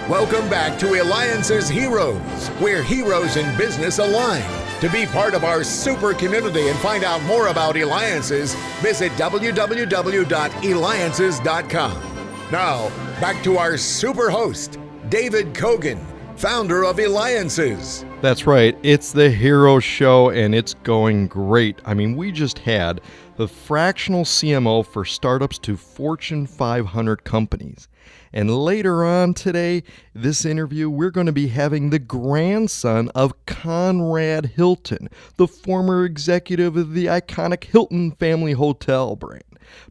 Welcome back to Eliances Heroes, where heroes in business align. To be part of our super community and find out more about Eliances, visit www.Eliances.com. Now, back to our super host, David Cogan, founder of Eliances. That's right. It's the Hero Show, and it's going great. I mean, we just had the fractional CMO for startups to Fortune 500 companies. And later on today, this interview, we're going to be having the grandson of Conrad Hilton, the former executive of the iconic Hilton family hotel brand.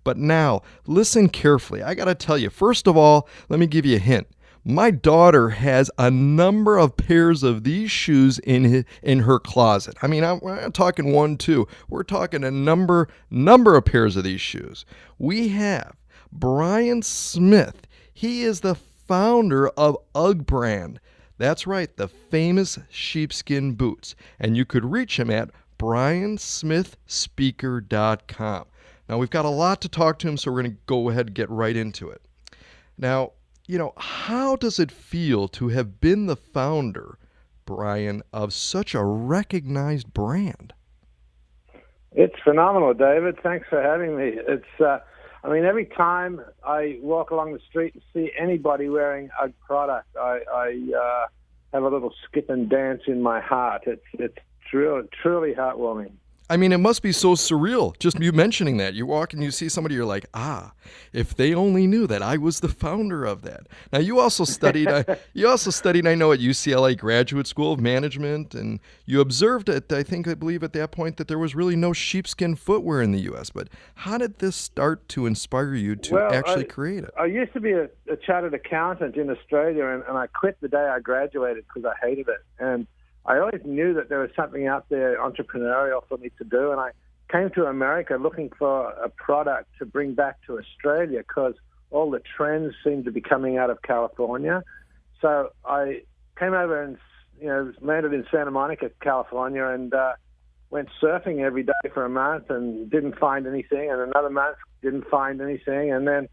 But now, listen carefully. I got to tell you, first of all, let me give you a hint. My daughter has a number of pairs of these shoes in her closet. I mean, we're not talking one, two. We're talking a number of pairs of these shoes. We have Brian Smith. He is the founder of UGG brand. That's right, the famous sheepskin boots. And you could reach him at briansmithspeaker.com. Now, we've got a lot to talk to him, so we're going to go ahead and get right into it. Now, how does it feel to have been the founder, Brian, of such a recognized brand? It's phenomenal, David. Thanks for having me. Every time I walk along the street and see anybody wearing UGG product, I have a little skip and dance in my heart. It's truly heartwarming. I mean, it must be so surreal, just you mentioning that. You walk and you see somebody, you're like, if they only knew that I was the founder of that. Now, you also studied, I know, at UCLA Graduate School of Management, and you observed I believe at that point that there was really no sheepskin footwear in the U.S., but how did this start to inspire you to actually create it? I used to be a chartered accountant in Australia, and I quit the day I graduated because I hated it. And I always knew that there was something out there entrepreneurial for me to do, and I came to America looking for a product to bring back to Australia because all the trends seemed to be coming out of California. So I came over and landed in Santa Monica, California, and went surfing every day for a month and didn't find anything, and another month didn't find anything, and then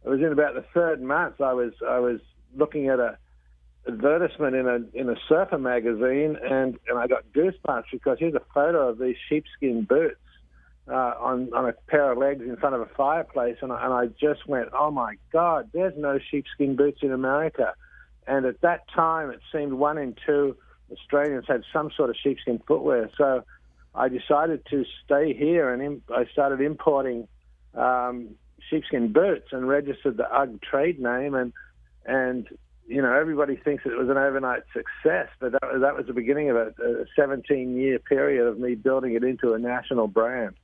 it was in about the third month I was looking at a advertisement in a surfer magazine, and I got goosebumps because here's a photo of these sheepskin boots on a pair of legs in front of a fireplace, and I just went, oh my God, there's no sheepskin boots in America. And at that time, it seemed 1 in 2 Australians had some sort of sheepskin footwear. So I decided to stay here, and I started importing sheepskin boots and registered the UGG trade name, and everybody thinks it was an overnight success, but that was the beginning of a 17-year period of me building it into a national brand.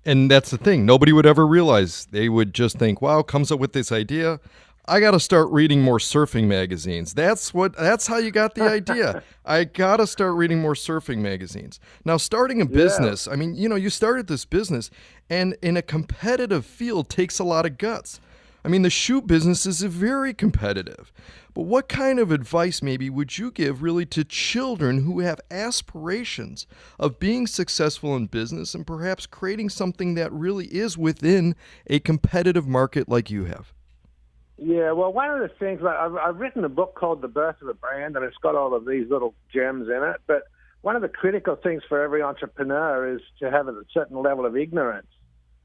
And that's the thing. Nobody would ever realize. They would just think, wow, comes up with this idea. I got to start reading more surfing magazines. That's how you got the idea. I got to start reading more surfing magazines. Now, starting a business, you started this business, and in a competitive field takes a lot of guts. I mean, the shoe business is very competitive. But what kind of advice maybe would you give really to children who have aspirations of being successful in business and perhaps creating something that really is within a competitive market like you have? Yeah, well, one of the things, I've written a book called The Birth of a Brand, and it's got all of these little gems in it. But one of the critical things for every entrepreneur is to have a certain level of ignorance.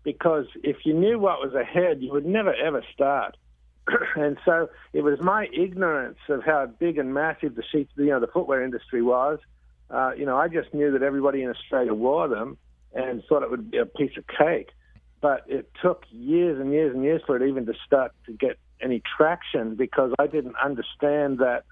Because if you knew what was ahead, you would never, ever start. And so it was my ignorance of how big and massive the footwear industry was. I just knew that everybody in Australia wore them and thought it would be a piece of cake. But it took years and years and years for it even to start to get any traction because I didn't understand that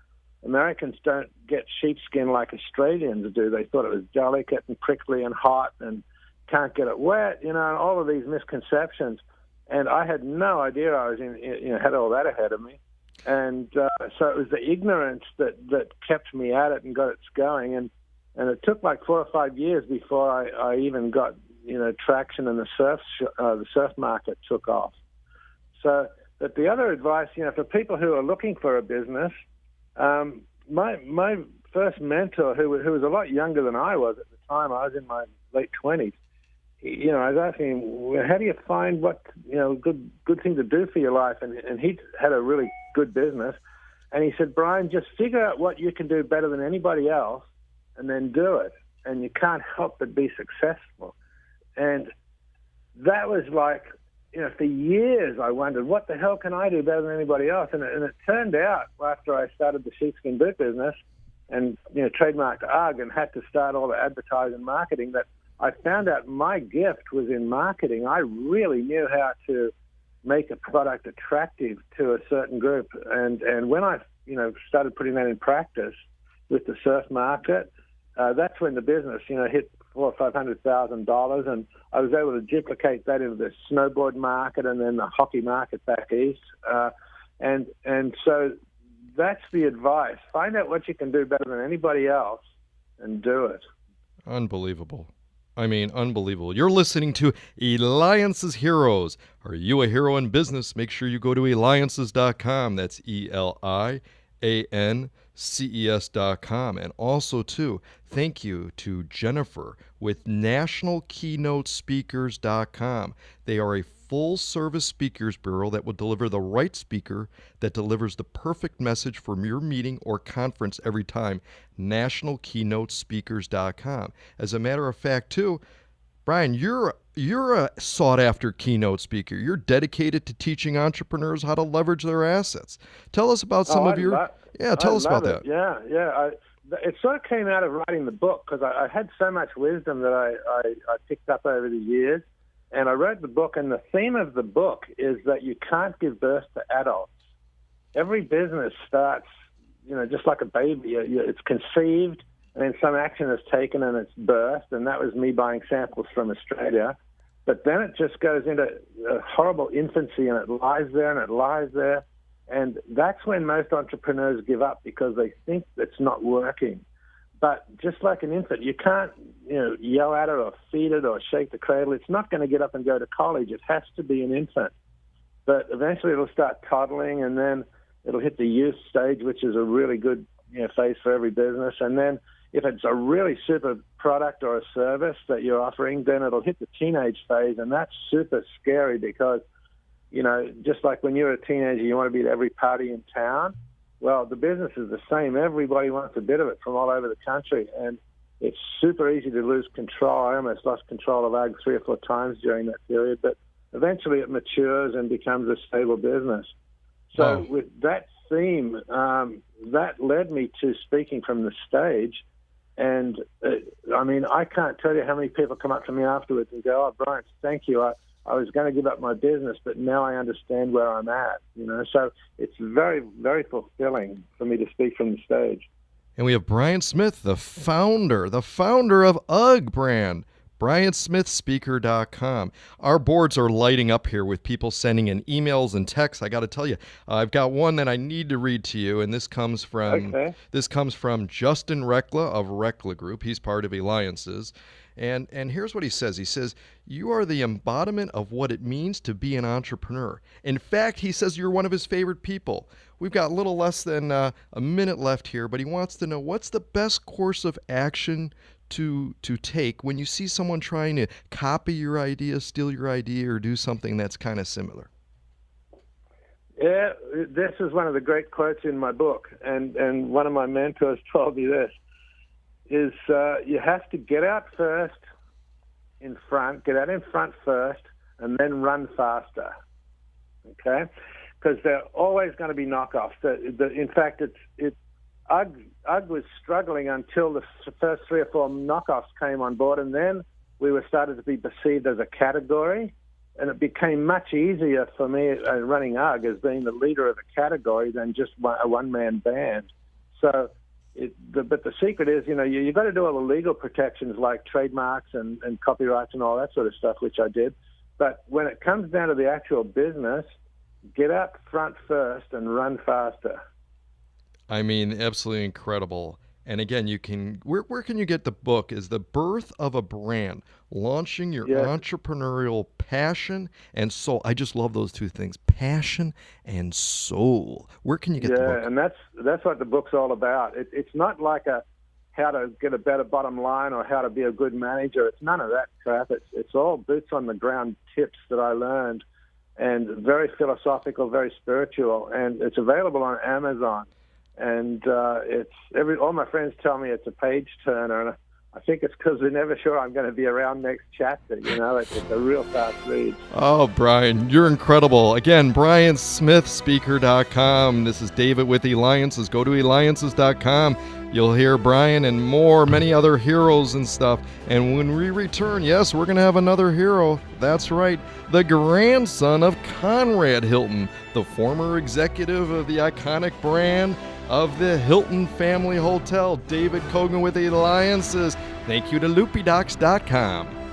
Americans don't get sheepskin like Australians do. They thought it was delicate and prickly and hot and can't get it wet, and all of these misconceptions. And I had no idea I was had all that ahead of me. And so it was the ignorance that kept me at it and got it going. And it took like 4 or 5 years before I even got, traction and the surf market took off. So, but the other advice, for people who are looking for a business, my first mentor, who was a lot younger than I was at the time, I was in my late 20s, I was asking him, how do you find what, good thing to do for your life? And he had a really good business. And he said, Brian, just figure out what you can do better than anybody else and then do it. And you can't help but be successful. And that was like, for years I wondered, what the hell can I do better than anybody else? And it turned out, after I started the sheepskin boot business and, trademarked UGG and had to start all the advertising and marketing, that I found out my gift was in marketing. I really knew how to make a product attractive to a certain group. And when I, started putting that in practice with the surf market, that's when the business, hit $400,000 or $500,000, and I was able to duplicate that into the snowboard market and then the hockey market back east. And so that's the advice. Find out what you can do better than anybody else and do it. Unbelievable. I mean, unbelievable. You're listening to Eliances Heroes. Are you a hero in business? Make sure you go to Eliances.com. That's ELIANCES.com. And also, too, thank you to Jennifer with NationalKeynoteSpeakers.com. They are a full-service speakers bureau that will deliver the right speaker that delivers the perfect message for your meeting or conference every time. NationalKeynoteSpeakers.com. As a matter of fact, too, Brian, you're a sought-after keynote speaker. You're dedicated to teaching entrepreneurs how to leverage their assets. Tell us about some of your... Tell us about that. Yeah. It sort of came out of writing the book because I had so much wisdom that I picked up over the years. And I wrote the book, and the theme of the book is that you can't give birth to adults. Every business starts, just like a baby. It's conceived, and then some action is taken, and it's birthed, and that was me buying samples from Australia. But then it just goes into a horrible infancy, and it lies there, and it lies there. And that's when most entrepreneurs give up because they think it's not working. But just like an infant, you can't, yell at it or feed it or shake the cradle. It's not going to get up and go to college. It has to be an infant. But eventually it'll start toddling, and then it'll hit the youth stage, which is a really good phase for every business. And then if it's a really super product or a service that you're offering, then it'll hit the teenage phase, and that's super scary because, just like when you're a teenager, you want to be at every party in town. Well, the business is the same. Everybody wants a bit of it from all over the country, and it's super easy to lose control. I almost lost control of UGG 3 or 4 times during that period, but eventually it matures and becomes a stable business. So with that theme, that led me to speaking from the stage. And, I can't tell you how many people come up to me afterwards and go, oh, Brian, thank you. I was going to give up my business, but now I understand where I'm at, So it's very, very fulfilling for me to speak from the stage. And we have Brian Smith, the founder of UGG brand, BrianSmithSpeaker.com. Our boards are lighting up here with people sending in emails and texts. I got to tell you, I've got one that I need to read to you, and this comes from Justin Reckla of Reckla Group. He's part of Eliances. And here's what he says. He says, you are the embodiment of what it means to be an entrepreneur. In fact, he says you're one of his favorite people. We've got a little less than a minute left here, but he wants to know what's the best course of action to take when you see someone trying to copy your idea, steal your idea, or do something that's kind of similar. Yeah, this is one of the great quotes in my book, and one of my mentors told me this. Is you have to get out in front first, and then run faster, okay? Because there are always going to be knockoffs. In fact, UGG was struggling until the first 3 or 4 knockoffs came on board, and then we were started to be perceived as a category, and it became much easier for me running UGG as being the leader of the category than just a one-man band. So. But the secret is, you've got to do all the legal protections like trademarks and copyrights and all that sort of stuff, which I did. But when it comes down to the actual business, get out front first and run faster. Absolutely incredible. And again, where can you get the book? Is The Birth of a Brand, Launching Your Entrepreneurial Passion and Soul. I just love those two things, passion and soul. Where can you get the book? Yeah, and that's what the book's all about. It's not like how to get a better bottom line or how to be a good manager. It's none of that crap. It's all boots on the ground tips that I learned, and very philosophical, very spiritual, and it's available on Amazon. And all my friends tell me it's a page turner, and I think it's because they're never sure I'm going to be around next chapter. It's a real fast read. Oh, Brian, you're incredible. Again, BrianSmithSpeaker.com. This is David with Eliances. Go to Eliances.com. You'll hear Brian and many other heroes and stuff. And when we return, yes, we're going to have another hero. That's right, the grandson of Conrad Hilton, the former executive of the iconic brand of the Hilton Family Hotel, David Cogan with Eliances. Thank you to LoopyDocs.com.